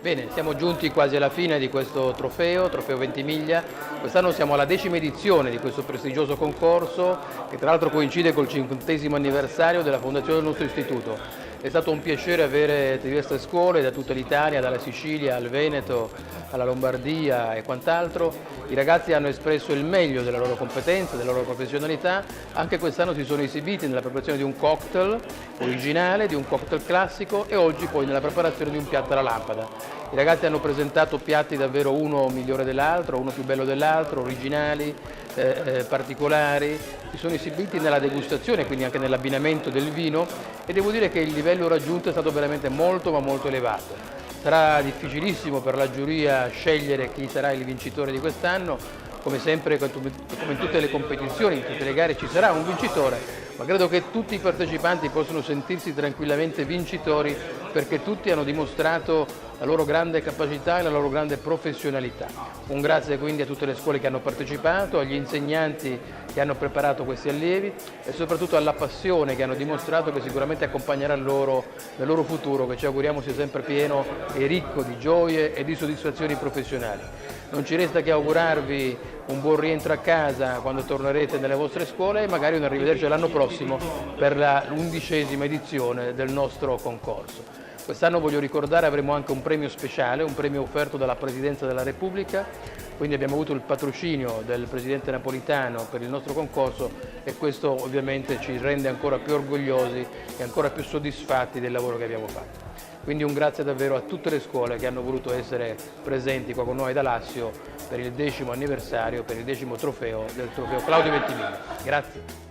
Bene, siamo giunti quasi alla fine di questo trofeo Ventimiglia. Quest'anno siamo alla 10ª edizione di questo prestigioso concorso, che tra l'altro coincide col 50° anniversario della fondazione del nostro istituto. È stato un piacere avere diverse scuole da tutta l'Italia, dalla Sicilia al Veneto, alla Lombardia e quant'altro. I ragazzi hanno espresso il meglio delle loro competenze, della loro professionalità. Anche quest'anno si sono esibiti nella preparazione di un cocktail originale, di un cocktail classico e oggi poi nella preparazione di un piatto alla lampada. I ragazzi hanno presentato piatti davvero uno migliore dell'altro, uno più bello dell'altro, originali, particolari. Si sono esibiti nella degustazione, quindi anche nell'abbinamento del vino, e devo dire che il livello raggiunto è stato veramente molto ma molto elevato. Sarà difficilissimo per la giuria scegliere chi sarà il vincitore di quest'anno. Come sempre, come in tutte le competizioni, in tutte le gare ci sarà un vincitore, ma credo che tutti i partecipanti possono sentirsi tranquillamente vincitori, perché tutti hanno dimostrato la loro grande capacità e la loro grande professionalità. Un grazie quindi a tutte le scuole che hanno partecipato, agli insegnanti che hanno preparato questi allievi e soprattutto alla passione che hanno dimostrato, che sicuramente accompagnerà loro nel loro futuro, che ci auguriamo sia sempre pieno e ricco di gioie e di soddisfazioni professionali. Non ci resta che augurarvi un buon rientro a casa quando tornerete nelle vostre scuole e magari un arrivederci l'anno prossimo per la 11ª edizione del nostro concorso. Quest'anno, voglio ricordare, avremo anche un premio speciale, un premio offerto dalla Presidenza della Repubblica, quindi abbiamo avuto il patrocinio del Presidente Napolitano per il nostro concorso e questo ovviamente ci rende ancora più orgogliosi e ancora più soddisfatti del lavoro che abbiamo fatto. Quindi un grazie davvero a tutte le scuole che hanno voluto essere presenti qua con noi da Lassio per il 10° anniversario, per il 10° trofeo del trofeo Claudio Ventimiglia. Grazie.